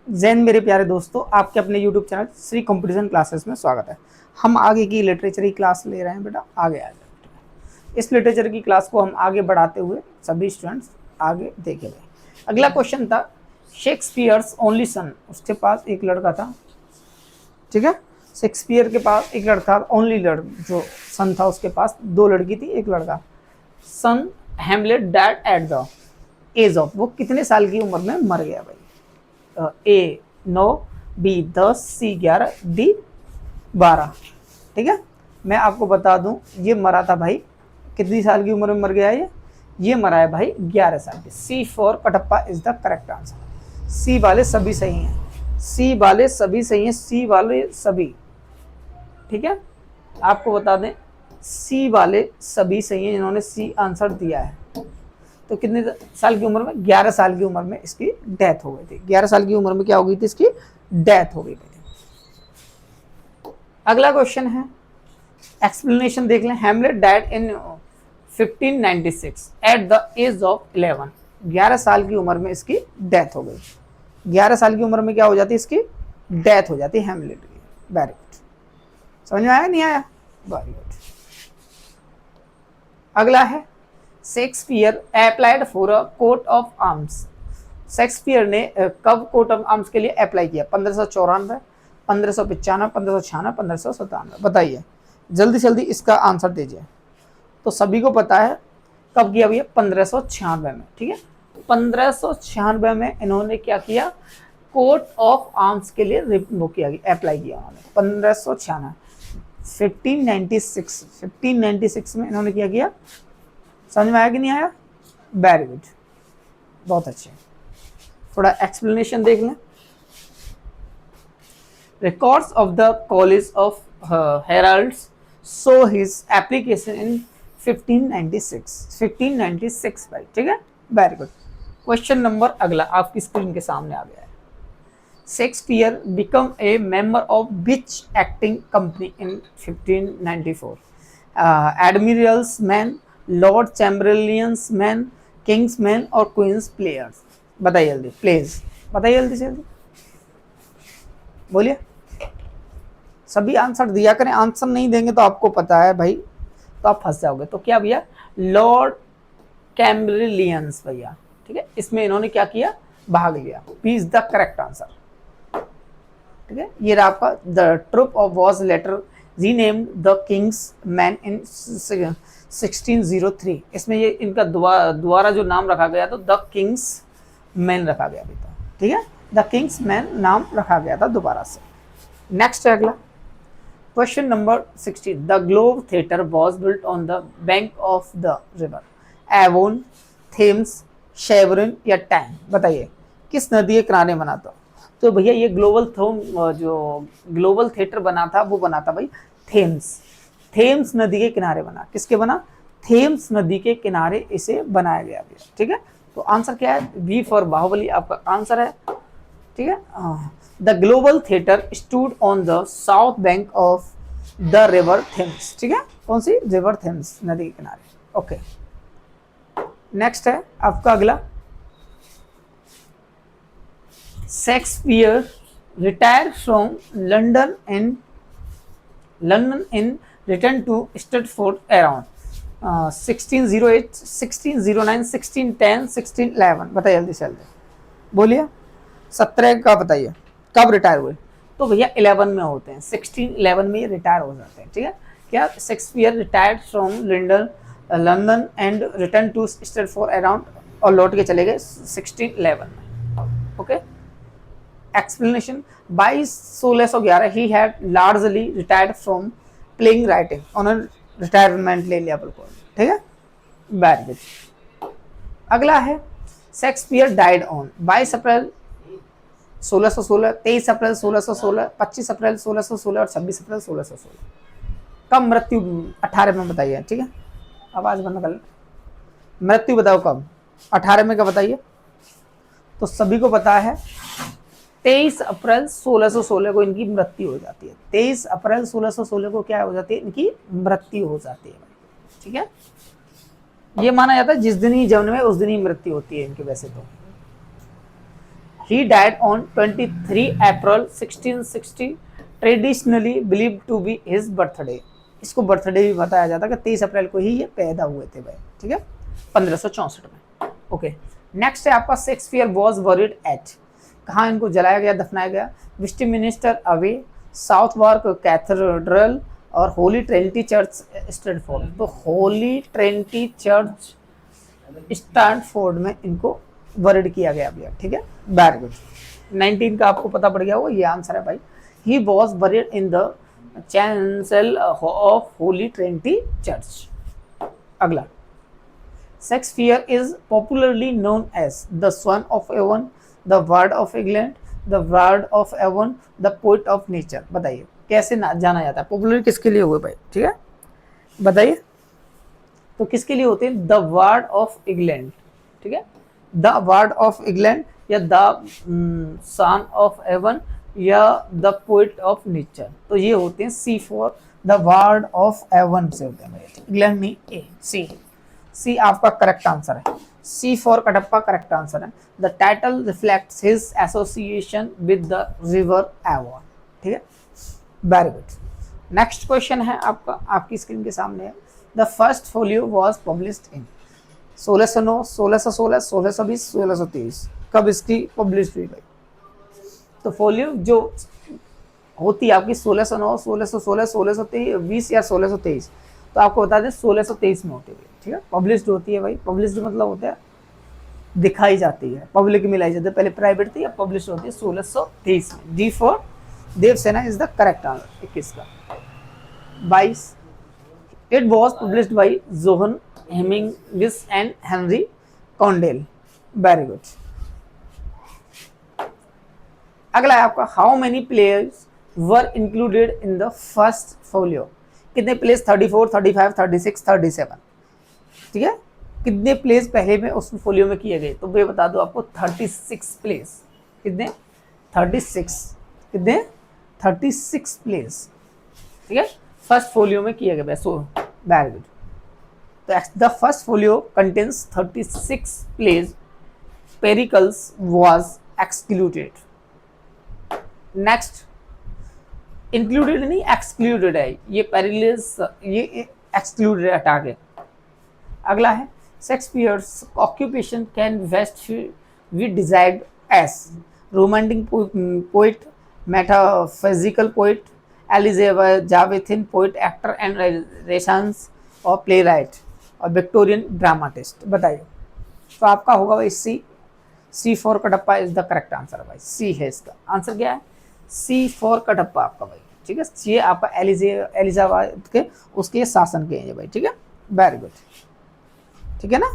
जैन मेरे प्यारे दोस्तों, आपके अपने YouTube channel Shri competition classes में स्वागत है। हम आगे की लिटरेचर की क्लास ले रहे हैं बेटा, आगे आ जाए। इस लिटरेचर की क्लास को हम आगे बढ़ाते हुए सभी स्टूडेंट्स आगे देखेंगे। अगला क्वेश्चन था शेक्सपियर्स ओनली सन। उसके पास एक लड़का था, ठीक है। शेक्सपियर के पास एक लड़का, ओनली जो सन था उसके पास, दो लड़की थी एक लड़का। Son Hamlet dad at the age of, वो कितने साल की उम्र में मर गया भाई? A 9, B 10, C 11, D 12। ठीक है, मैं आपको बता दूं ये मरा था भाई, कितनी साल की उम्र में मर गया ये मरा है भाई 11 साल की। C for Kattappa is the correct answer. C वाले सभी सही हैं, सी वाले सभी सही हैं, सी वाले सभी। ठीक है, आपको बता दें सी वाले सभी सही हैं, इन्होंने सी आंसर दिया है। तो कितने साल की उम्र में? 11 साल की उम्र में इसकी डेथ हो गई थी। 11 साल की उम्र में क्या हो गई थी? इसकी डेथ हो गई थी। अगला क्वेश्चन है, एक्सप्लेनेशन देख लें। Hamlet died in 1596 at the age of 11। 11 साल की उम्र में इसकी डेथ हो गई। 11 साल की उम्र में क्या हो जाती है? इसकी डेथ हो जाती है हैमलेट की। वेरी गुड, समझ में आया नहीं आया? Very good. अगला है Shakespeare applied for a coat of arms. Shakespeare ने कब कोट ऑफ आर्म्स के लिए अप्लाई किया? 1594, 1595, 1596, 1597। बताइए जल्दी जल्दी इसका आंसर दीजिए। तो सभी को पता है कब किया भैया? 1596 में। ठीक है, 1596 में इन्होंने क्या किया? कोट ऑफ आर्म्स के लिए वो किया, अप्लाई किया उन्होंने। 1596, 1596 में इन्होंने क्या किया? समझ में आया कि नहीं आया? वेरी गुड, बहुत अच्छे। थोड़ा एक्सप्लेनेशन देख लें। Records of the college of heralds show his application in 1596 भाई। ठीक है, वेरी गुड। क्वेश्चन नंबर अगला आपकी स्क्रीन के सामने आ गया है। Shakespeare become a member of which acting company in 1594? Admiral's man, Lord Chamberlain's man, King's man और क्वींस प्लेयर्स। बताइए जल्दी प्लीज, बताइए जल्दी से जल्दी, बोलिए। सभी आंसर दिया करें, आंसर नहीं देंगे तो आपको पता है भाई, तो आप फंस जाओगे। तो क्या भैया? लॉर्ड कैम्ब्रिलियंस भैया। ठीक है, इसमें इन्होंने क्या किया? भाग लिया। B is the correct answer. ठीक है, ये रहा आपका। The troupe of was later renamed the king's men in 1603। इसमें ये इनका दोबारा जो नाम रखा गया, तो द किंग्स मैन रखा गया अभी तो। ठीक है, द किंग्स मैन नाम रखा गया था दोबारा से। नेक्स्ट है अगला question number 16। The globe theatre was built on the bank of the river Avon, Thames, शेवरन या टैम। बताइए किस नदी के किनारे बना था? तो भैया ये जो ग्लोबल थिएटर बना था वो बना था भाई थेम्स। थेम्स नदी के किनारे बना। किसके बना? थेम्स नदी के किनारे इसे बनाया गया भैया। ठीक है, तो आंसर क्या है? बी फॉर बाहुबली आपका आंसर है। ठीक है, the global theatre stood on the south bank of the river Thames. ठीक है, कौन सी? रिवर थेम्स नदी के किनारे। ओके, नेक्स्ट है आपका अगला। Shakespeare retired from London in return to Stratford around 1608, 1609, 1610, 1611। बताइए जल्दी से जल्दी, बोलिए। 17 का बताइए कब रिटायर हुए? तो भैया 11 में होते हैं, 1611 में ये रिटायर हो जाते हैं। ठीक है, क्या? Shakespeare retired from London and return to Stratford around, और लौट के चले गए 1611 में। Okay, explanation. By 1611 he had largely retired from playing writing. उन्होंने रिटायरमेंट ले लिया बिल्कुल। ठीक है, वेरी गुड। अगला है Shakespeare died on 22 April 1616, 23 April 1616, 25 April 1616 और 26 अप्रैल 1616। कब मृत्यु? 18 में बताइए। ठीक है, आवाज बंद कर, मृत्यु बताओ कब? 18 में का बताइए। तो सभी को पता है 23 अप्रैल 1616 को इनकी मृत्यु हो जाती है। 23 अप्रैल 1616 को क्या हो जाती है? इनकी मृत्यु हो जाती है। ठीक है, ये माना जाता है जिस दिन ही जन्म में उस दिन ही मृत्यु होती है इनकी। वैसे तो He died on 23 April 1660, traditionally believed to be his birthday. इसको बर्थडे भी बताया जाता है कि 23 अप्रैल को ही ये पैदा हुए थे भाई, ठीक है, 1564 में। ओके, नेक्स्ट है आपका शेक्सपियर वॉज बरीड एट, कहाँ इनको जलाया गया, दफनाया गया? वेस्टमिनिस्टर अवे, साउथवार्क कैथेड्रल और होली ट्रिनिटी चर्च स्टैनफोर्ड। तो होली ट्रिनिटी चर्च स्टैनफोर्ड में इनको बरीड किया गया भैया, ठीक है, वेरी गुड। 19 का आपको पता पड़ गया होगा, ये आंसर है भाई। He was buried in the chancel of Holy Trinity Church. अगला, Shakespeare is popularly known as the son of Avon, the word of England, the word of Avon, the poet of nature। बताइए कैसे जाना जाता है, popular किसके लिए हुए भाई, ठीक है, बताइए। तो किसके लिए होते हैं? द वर्ड ऑफ इंग्लैंड, ठीक है, द वर्ड ऑफ इंग्लैंड या द सन ऑफ एवन या द पोइट ऑफ नेचर। तो ये होते हैं C for the word of Avon से होते हैं, इंग्लैंड में ए सी आपका करेक्ट आंसर है। C for Kattappa correct answer है। The title reflects his association with the river Avon, ठीक है, वेरी गुड। नेक्स्ट क्वेश्चन है आपका, आपकी स्क्रीन के सामने है। The first folio was published in 1609, 1616, 1620, 1623। कब इसकी पब्लिश हुई भाई? तो फोलियो जो होती है आपकी 1609, 1616, 1620 या 1623, तो आपको बता दें 1623 में होती है, ठीक है, पब्लिश्ड होती है भाई। पब्लिश्ड मतलब होता है दिखाई जाती है, पब्लिक में लाई जाती है, पहले प्राइवेट थी, अब पब्लिश होती है 1623 में। D for Devasena is the correct answer 21 का। 22, it was published by John Heminges and Henry Condell, very good. अगला है आपका, how many players were included in the first folio? कितने प्लेस? 34, 35, 36, 37, ठीक है, कितने प्लेस पहले में उस फोलियो में किए गए? तो मैं बता दूं आपको 36 प्लेस। कितने? 36, कितने? 36 प्लेस, ठीक है, फर्स्ट फोलियो में किए गए। So very good. तो the first folio contains 36 plays, Pericles was excluded. Next, included नहीं एक्सक्लूडेड है, ये पेरिकल्स ये एक्सक्लूडेड हटा के। अगला है, Shakespeare's occupation can best be desired as romantic poet, metaphysical poet, Elizabethan poet, actor and rations और प्ले राइट और विक्टोरियन ड्रामाटिस्ट। बताइए, तो आपका होगा भाई C for Kattappa is the correct answer भाई, सी है इसका आंसर। क्या है? सी फॉर कटप्पा आपका भाई, ठीक है, ये आपका एलिजाबेथ के उसके शासन के हैं भाई, ठीक है, वेरी गुड, ठीक है ना।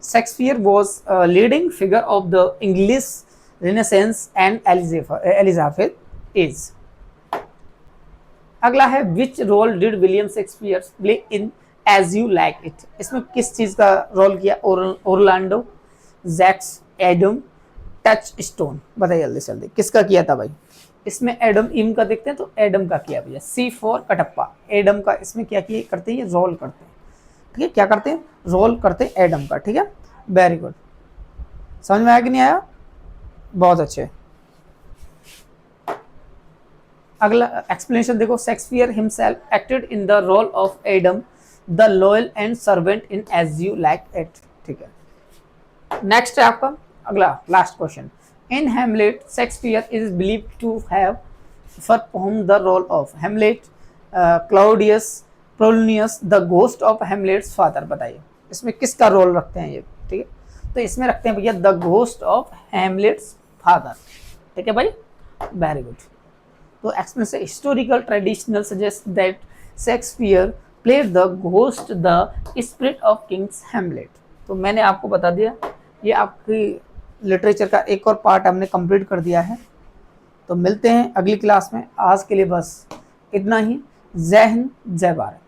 Shakespeare was leading figure of the English renaissance and Elizabeth age. अगला है, which role did William Shakespeare play in as you like it? इसमें किस चीज का रोल किया? Orlando, Jacques, Adam, Touchstone. बताइए जल्दी से जल्दी, किसका किया था भाई? इसमें एडम इम का देखते हैं तो एडम का किया भैया। सी फॉर कटप्पा, एडम का इसमें क्या किए करते हैं? ये रोल करते हैं, ठीक है, क्या करते हैं? रोल करते हैं एडम का, ठीक है, वेरी गुड। समझ में आया कि नहीं आया? बहुत अच्छे। अगला एक्सप्लेनेशन देखो, Shakespeare himself acted in the role of Adam the loyal and servant in as you like It, ठीक है। नेक्स्ट है आपका अगला last question. In Hamlet Shakespeare is believed to have perform the role of Hamlet, Claudius, Polonius, the ghost of Hamlet's father. बताइए इसमें किसका role रखते हैं ये, ठीक है, तो इसमें रखते हैं भैया the ghost of Hamlet's father, ठीक है भाई, वेरी गुड। तो explanation, historical traditional suggest that Shakespeare played the ghost the spirit of King's Hamlet. तो मैंने आपको बता दिया, ये आपकी लिटरेचर का एक और पार्ट हमने कंप्लीट कर दिया है। तो मिलते हैं अगली क्लास में, आज के लिए बस इतना ही। जय हिंद, जय भारत।